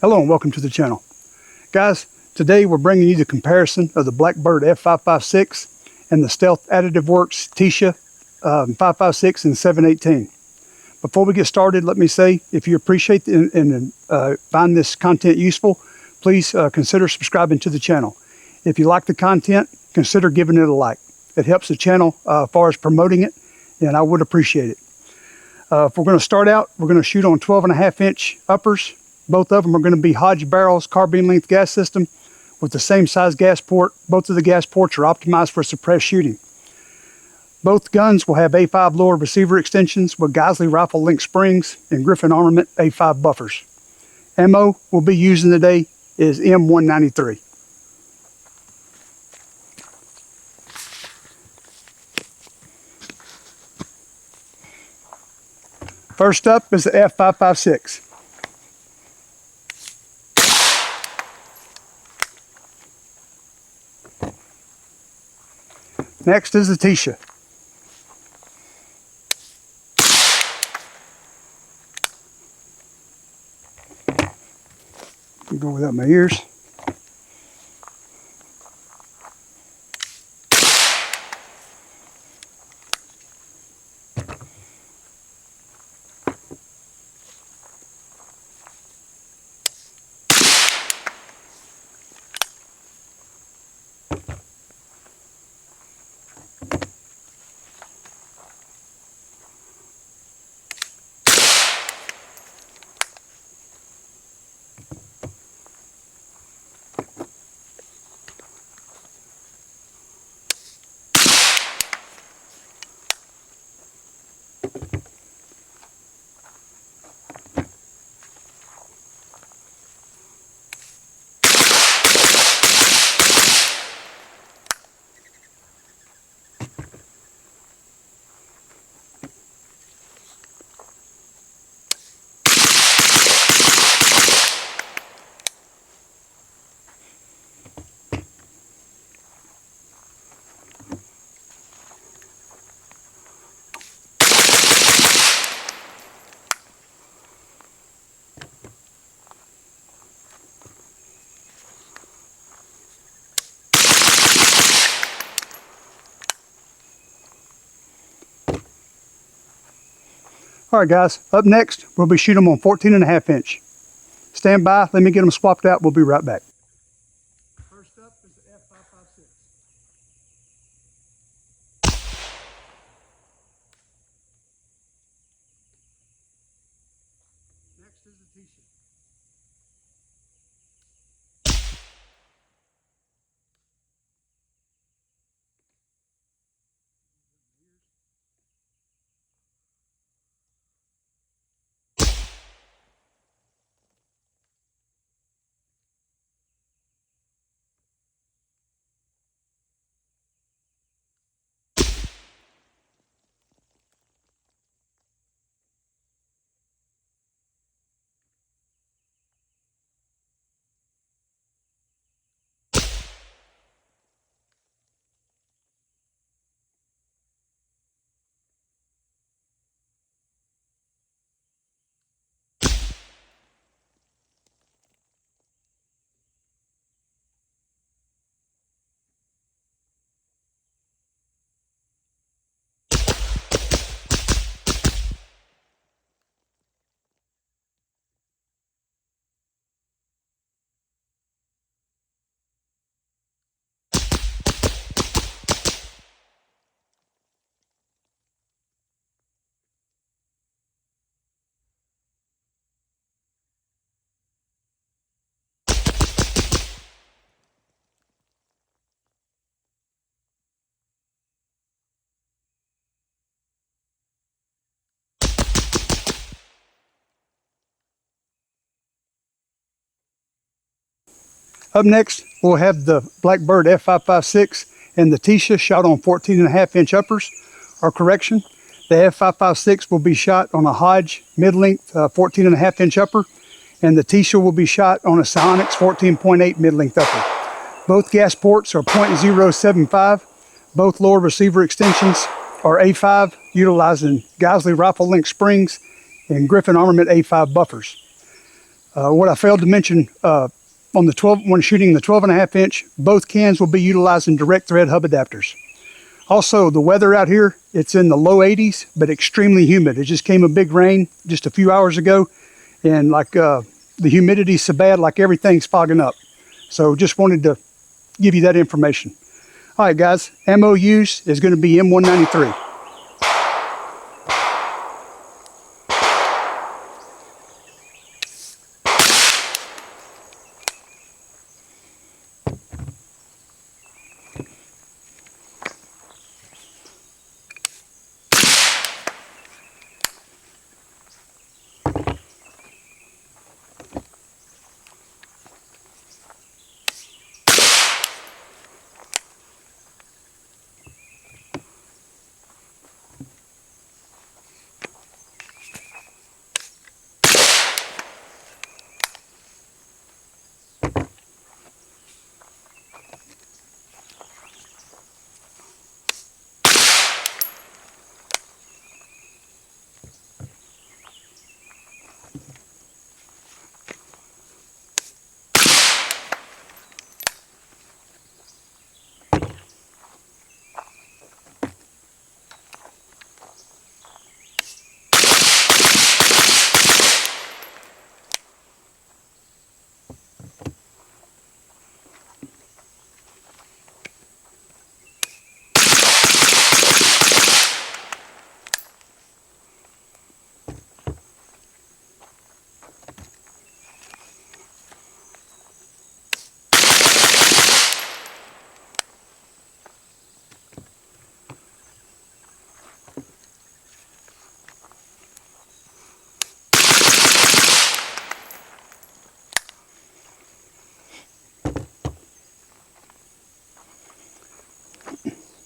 Hello and welcome to the channel. Guys, today we're bringing you the comparison of the Blackbird F5.56 and the Stealth Additive Works Tisha 5.56 and 7.18. Before we get started, let me say, if you appreciate and find this content useful, please consider subscribing to the channel. If you like the content, consider giving it a like. It helps the channel as far as promoting it, and I would appreciate it. If we're going to start out, we're going to shoot on 12.5-inch uppers. Both of them are going to be Hodge barrels carbine length gas system with the same size gas port. Both of the gas ports are optimized for suppressed shooting. Both guns will have A5 lower receiver extensions with Geisley rifle link springs and Griffin Armament A5 buffers. Ammo we'll be using today is M193. First up is the F5.56. Next is the Tisha. Go without my ears. Alright guys, up next we'll be shooting them on 14.5-inch. Stand by, let me get them swapped out, we'll be right back. First up is the F5.56. Next is the Tisha. Up next, we'll have the Blackbird F5.56 and the Tisha shot on 14.5-inch uppers, or correction. The F5.56 will be shot on a Hodge mid-length 14.5-inch upper, and the Tisha will be shot on a Psionics 14.8 mid-length upper. Both gas ports are .075. Both lower receiver extensions are A5, utilizing Geisley rifle link springs and Griffin Armament A5 buffers. What I failed to mention on the 12, when shooting the 12.5 inch, both cans will be utilizing direct thread hub adapters. Also, the weather out here, it's in the low 80s, but extremely humid. It just came a big rain just a few hours ago, and like the humidity's so bad, like everything's fogging up. So just wanted to give you that information. All right, guys, ammo use is going to be M193.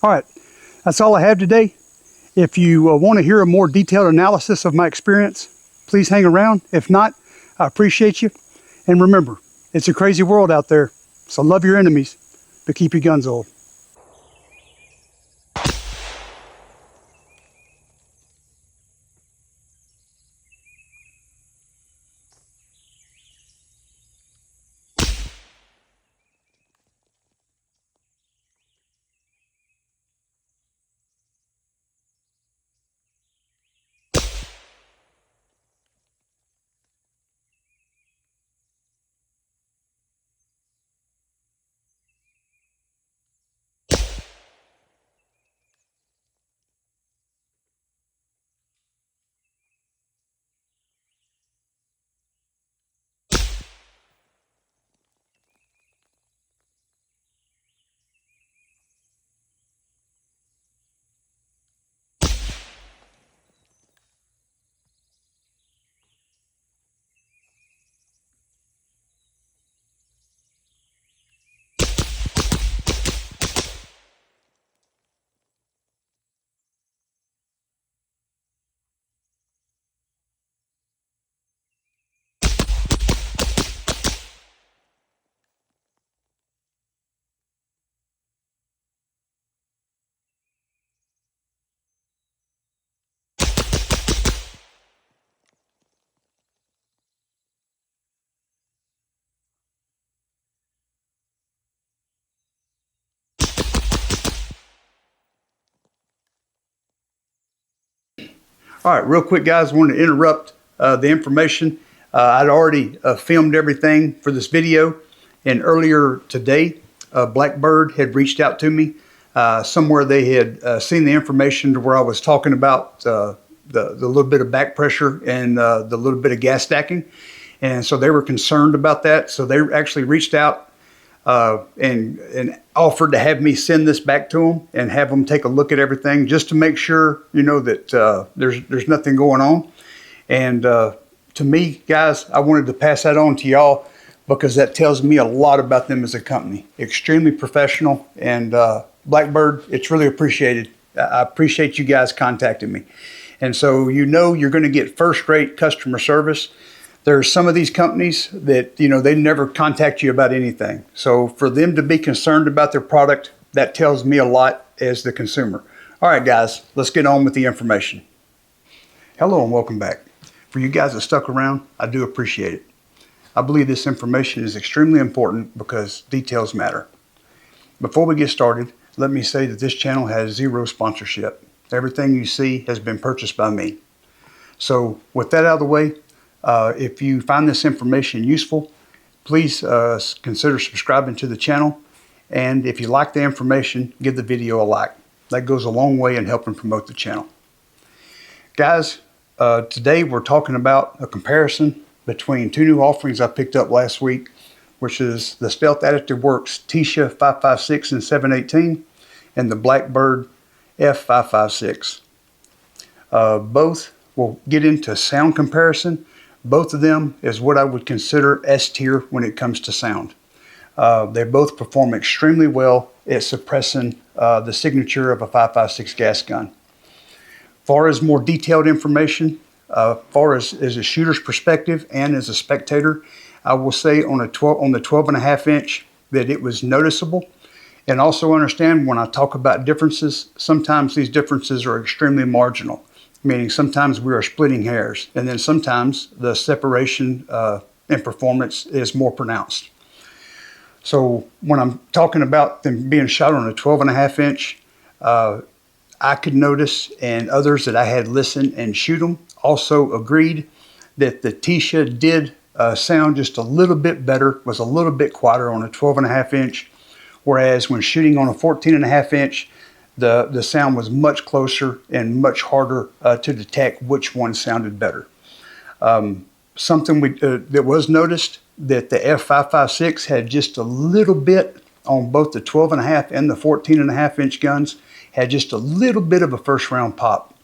All right, that's all I have today. If you want to hear a more detailed analysis of my experience, please hang around. If not, I appreciate you. And remember, it's a crazy world out there, so love your enemies, but keep your guns oiled. All right, real quick, guys, I wanted to interrupt the information. I'd already filmed everything for this video, and earlier today, Blackbird had reached out to me. Somewhere they had seen the information to where I was talking about the little bit of back pressure and the little bit of gas stacking. And so they were concerned about that. So they actually reached out and offered to have me send this back to them and have them take a look at everything just to make sure, you know, that there's nothing going on. And to me, guys, I wanted to pass that on to y'all because that tells me a lot about them as a company. Extremely professional, and Blackbird, it's really appreciated. I appreciate you guys contacting me. And so, you know, you're going to get first-rate customer service. There's some of these companies that, you know, they never contact you about anything. So for them to be concerned about their product, that tells me a lot as the consumer. All right, guys, let's get on with the information. Hello and welcome back. For you guys that stuck around, I do appreciate it. I believe this information is extremely important because details matter. Before we get started, let me say that this channel has zero sponsorship. Everything you see has been purchased by me. So with that out of the way, if you find this information useful, please consider subscribing to the channel. And if you like the information, give the video a like. That goes a long way in helping promote the channel. Guys, today we're talking about a comparison between two new offerings I picked up last week, which is the Stealth Additive Works Tisha 5.56 and 7/18 and the Blackbird F5.56. Both will get into sound comparison. Both of them is what I would consider S tier when it comes to sound. They both perform extremely well at suppressing the signature of a 5.56 gas gun. Far as more detailed information, far as a shooter's perspective and as a spectator, I will say on the 12.5 inch that it was noticeable. And also understand when I talk about differences, sometimes these differences are extremely marginal, meaning sometimes we are splitting hairs, and then sometimes the separation in performance is more pronounced. So when I'm talking about them being shot on a 12.5 inch, I could notice, and others that I had listened and shoot them also agreed, that the Tisha did sound just a little bit better, was a little bit quieter on a 12.5 inch, whereas when shooting on a 14.5 inch, the sound was much closer and much harder to detect which one sounded better. Something that was noticed, that the F5.56 had just a little bit on both the 12.5 and the 14.5 inch guns, had just a little bit of a first round pop.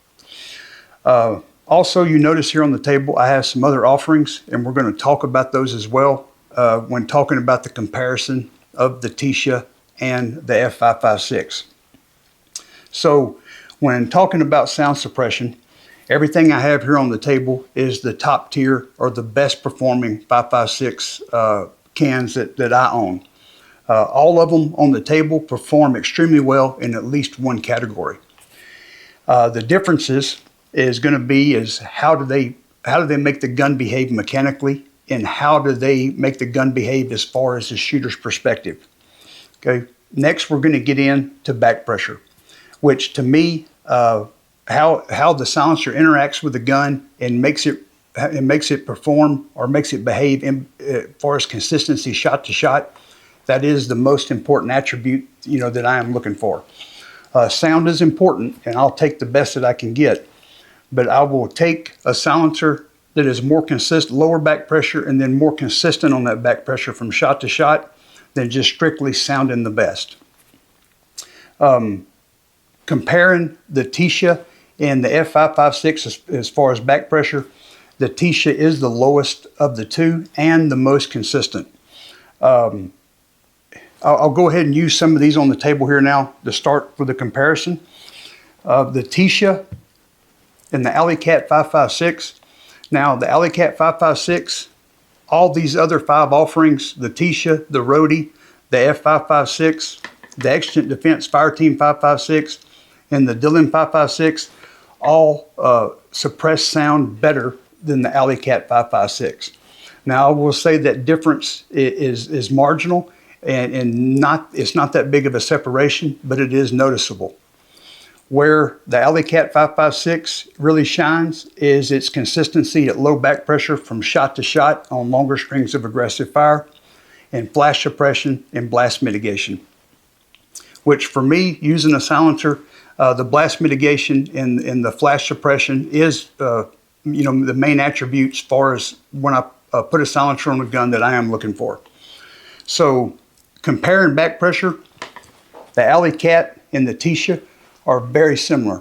Also, you notice here on the table, I have some other offerings, and we're going to talk about those as well when talking about the comparison of the Tisha and the F5.56. So when talking about sound suppression, everything I have here on the table is the top tier or the best performing 5.56 cans that I own. All of them on the table perform extremely well in at least one category. The differences is going to be is how do they make the gun behave mechanically, and how do they make the gun behave as far as the shooter's perspective. Okay. Next, we're going to get into back pressure, which to me, how the silencer interacts with the gun and makes it perform or makes it behave as far as consistency shot to shot. That is the most important attribute, that I am looking for. Sound is important, and I'll take the best that I can get, but I will take a silencer that is more consistent, lower back pressure, and then more consistent on that back pressure from shot to shot than just strictly sounding the best. Comparing the Tisha and the F5.56 as far as back pressure, the Tisha is the lowest of the two and the most consistent. I'll go ahead and use some of these on the table here now to start with the comparison. The Tisha and the Alleycat 5.56. Now the Alleycat 5.56, all these other 5 offerings, the Tisha, the Rhodey, the F5.56, the Exigent Defense Fireteam 5.56, and the Dillon 5.56, all suppress sound better than the Alleycat 5.56. Now I will say that difference is marginal, and it's not that big of a separation, but it is noticeable. Where the Alleycat 5.56 really shines is its consistency at low back pressure from shot to shot on longer strings of aggressive fire, and flash suppression and blast mitigation. Which for me, using a silencer, the blast mitigation and the flash suppression is the main attributes as far as when I put a silencer on a gun that I am looking for. So comparing back pressure, the Alleycat and the Tisha are very similar.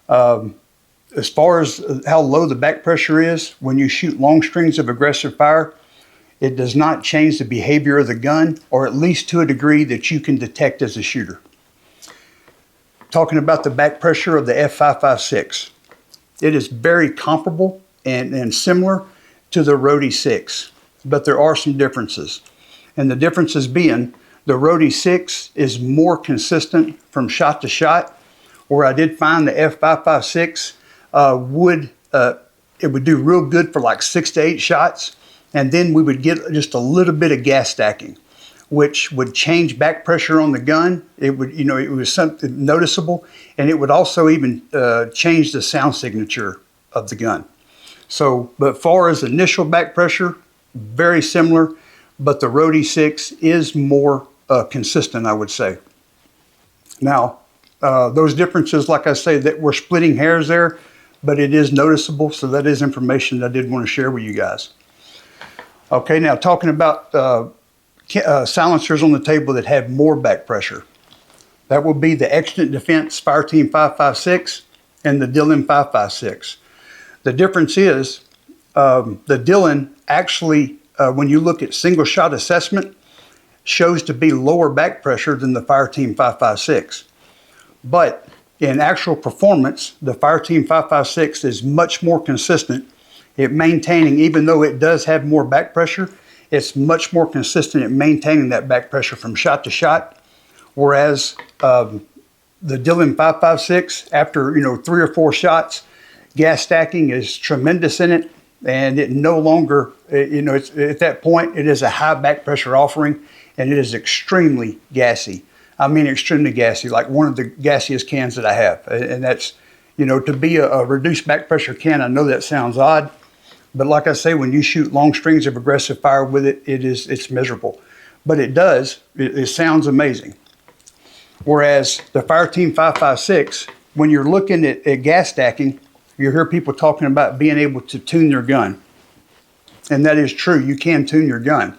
As far as how low the back pressure is, when you shoot long strings of aggressive fire, it does not change the behavior of the gun, or at least to a degree that you can detect as a shooter. Talking about the back pressure of the F5.56, it is very comparable and similar to the Rhodey 6, but there are some differences. And the differences being, the Rhodey 6 is more consistent from shot to shot, where I did find the F5.56 would do real good for like 6 to 8 shots, and then we would get just a little bit of gas stacking, which would change back pressure on the gun. It would, it was something noticeable, and it would also even change the sound signature of the gun. So, but far as initial back pressure, very similar, but the Rode 6 is more consistent, I would say. Now, those differences, like I say, that we're splitting hairs there, but it is noticeable, so that is information that I did want to share with you guys. Okay, now talking about silencers on the table that have more back pressure. That will be the Extant Defense Fireteam 5.56 and the Dillon 5.56. The difference is the Dillon actually, when you look at single shot assessment, shows to be lower back pressure than the Fireteam 5.56. But in actual performance, the Fireteam 5.56 is much more consistent at maintaining, even though it does have more back pressure, it's much more consistent at maintaining that back pressure from shot to shot. Whereas the Dillon 5.56, after 3 or 4 shots, gas stacking is tremendous in it, and it no longer, it's, at that point, it is a high back pressure offering, and it is extremely gassy. I mean extremely gassy, like one of the gassiest cans that I have. And that's, to be a reduced back pressure can, I know that sounds odd, but like I say, when you shoot long strings of aggressive fire with it, it's miserable. But it sounds amazing. Whereas the Fireteam 5.56, when you're looking at gas stacking, you hear people talking about being able to tune their gun. And that is true, you can tune your gun.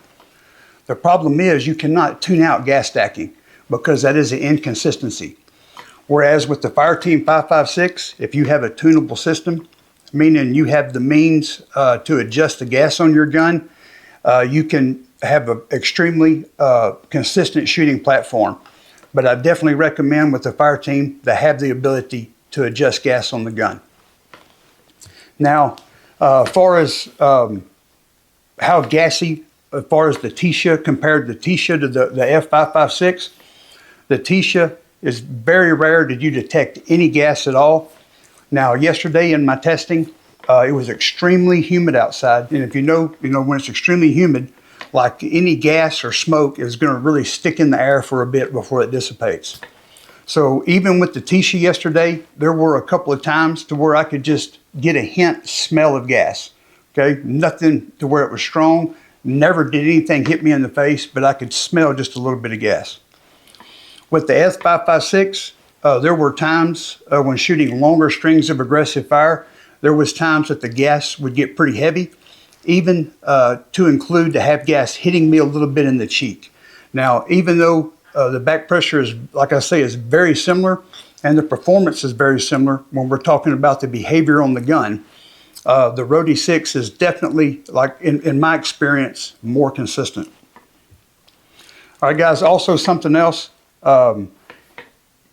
The problem is you cannot tune out gas stacking because that is an inconsistency. Whereas with the Fireteam 5.56, if you have a tunable system, meaning you have the means to adjust the gas on your gun, you can have an extremely consistent shooting platform. But I definitely recommend with the Fireteam to have the ability to adjust gas on the gun. Now, as far as how gassy, as far as the Tisha, compared the Tisha to the F5.56, the Tisha is very rare that you detect any gas at all. Now, yesterday in my testing, it was extremely humid outside. And if you know when it's extremely humid, like any gas or smoke is going to really stick in the air for a bit before it dissipates. So even with the Tisha yesterday, there were a couple of times to where I could just get a hint smell of gas. Okay, nothing to where it was strong. Never did anything hit me in the face, but I could smell just a little bit of gas. With the F5.56, there were times when shooting longer strings of aggressive fire, there was times that the gas would get pretty heavy, even to include to have gas hitting me a little bit in the cheek. Now, even though the back pressure is, like I say, is very similar, and the performance is very similar when we're talking about the behavior on the gun, the Rode 6 is definitely, like in my experience, more consistent. All right, guys, also something else. As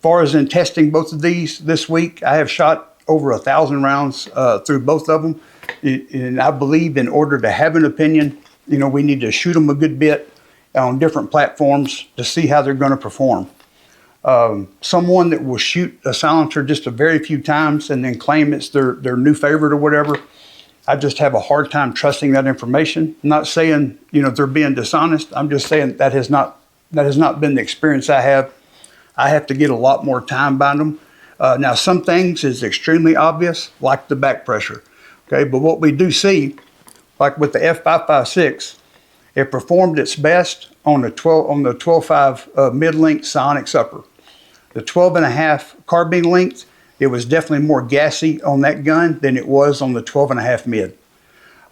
far as in testing both of these this week, I have shot over 1,000 rounds through both of them. And I believe in order to have an opinion, we need to shoot them a good bit on different platforms to see how they're going to perform. Someone that will shoot a silencer just a very few times and then claim it's their new favorite or whatever, I just have a hard time trusting that information. I'm not saying they're being dishonest. I'm just saying that has not been the experience I have. I have to get a lot more time behind them. Now, some things is extremely obvious, like the back pressure. Okay, but what we do see, like with the F5.56, it performed its best on the 12.5 mid-length Psionics upper. The 12.5 carbine length, it was definitely more gassy on that gun than it was on the 12.5 mid.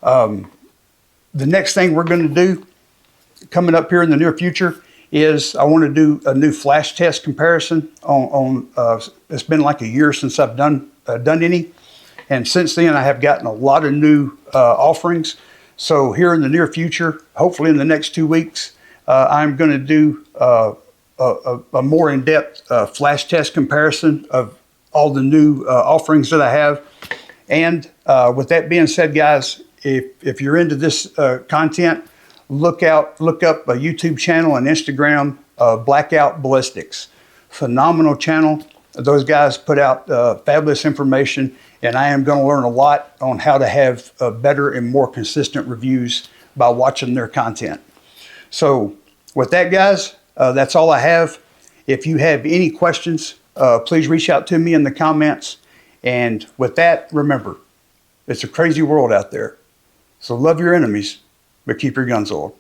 The next thing we're going to do coming up here in the near future is I want to do a new flash test comparison on it's been like a year since I've done any. And since then, I have gotten a lot of new offerings. So here in the near future, hopefully in the next 2 weeks, I'm going to do a more in-depth flash test comparison of all the new offerings that I have. And with that being said, guys, if you're into this content, look up a YouTube channel and Instagram, Blackout Ballistics. Phenomenal channel. Those guys put out fabulous information, and I am going to learn a lot on how to have better and more consistent reviews by watching their content. So with that, guys, that's all I have. If you have any questions, please reach out to me in the comments. And with that, remember, it's a crazy world out there. So love your enemies, but keep your guns oiled.